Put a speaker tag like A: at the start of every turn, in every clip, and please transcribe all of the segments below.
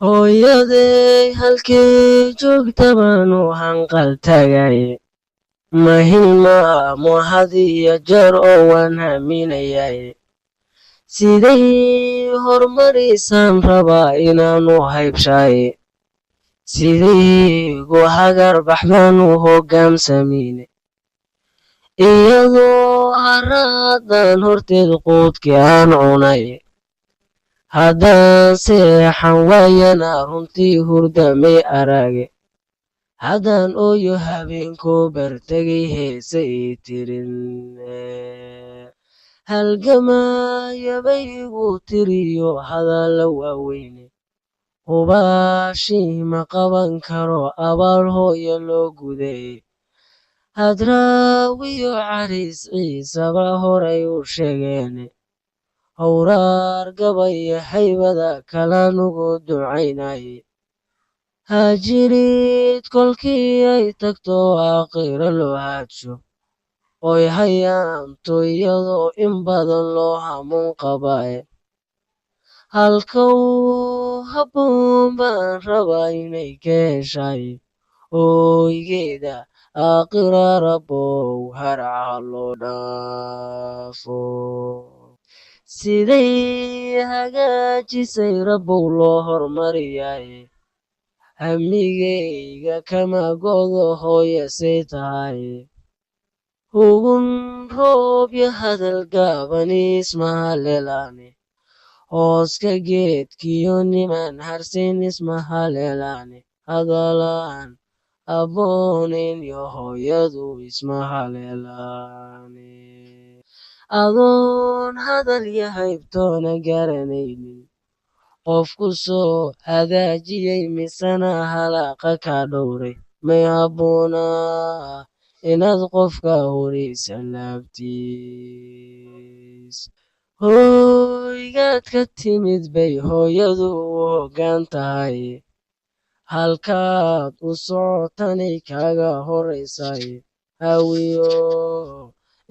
A: hooyaday halkii joogta baan u hanqal tagay mahilmaamo had iyo jeer oo waan haminayay siday hormarisaan rabaa inaanu haybshay siday gu hagar baxdaan u hoggaamsamine iyadoo haraadan horteed quudkii aan cunay haddaan seexan waayana runtii hurdamay arage haddaan ooyo habeenkoo bartegay heese ii tirin halgamayabay igu tiriyo hadalla waaweyne hubaashii ma qaban karo abaal hooyo loo guday hadraawiyo cariis ciisaba horay u sheegeene howraar gabaya haybada kalanugu ducaynaye hajirid kolkii ay tagto aakhiro loo haadsho oy hayaanto iyadoo in badan loo hamuun qabaye halkow habboon baan rabaa inay ka heshay ooygeeda aakhira rabbow haraca loo dhaafo siday hagaajisay rabbow loo hormariyaye hamigayga kama godo hooyasay tahay hugun roob yo hadal gaabanis mahaleelaane hooska geedkiyo niman harsin ismahaleelaane hadalaan abboonin yo hooyadu ismahaleelaane adoon hadal yo haybtoona garanaynin qofku soo hagaajiyey misana halaaqa kaa dhowray may habboonaa inaad qofka horaysa laabtiis hooygaad ka timid bay hooyadu u hoggaan tahay halkaad u socotanay kaaga horaysay hawiyo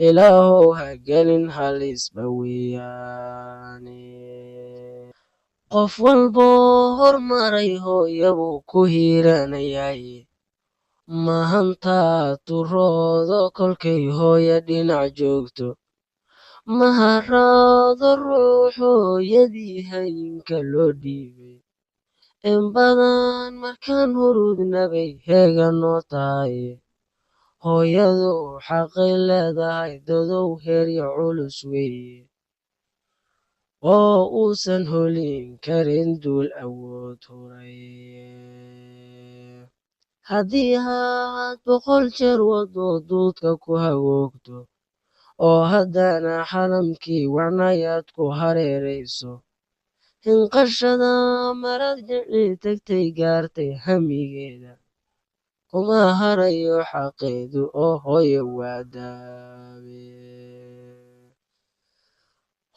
A: ilaahow ha gelin halisba weeyaane qof walboo hormaray hooyabuu ku hiiranayay mahantaa turoodo kolkay hooya dhinac joogto maharaado ruux hooyadii hayinka loo dhiibay in badan markaan hurudnabay heega noo tahay hooyadu xaqay leedahay dadow heerya culus weeye oo uusan holin karin duul awood huray haddii aad 100 jeer wado duudka ku hagoogto oo haddana xalamkii wacnayaad ku hareerayso hinqashada marad jecli tagtay gaartay hamigeeda kuma harayo xaqeedu oo hooyo waa daawe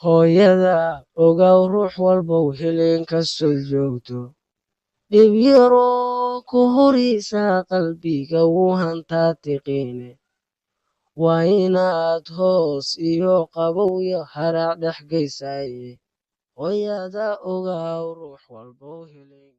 A: hooyada ogow ruux walbow helin kastoo joogto dhib yaroo ku huraysaa qalbiga wuu hantaa tiqiine waa inaad hoos iyo qabow iyo haraac dhex gaysaye hooyada ogow ruux walbow helin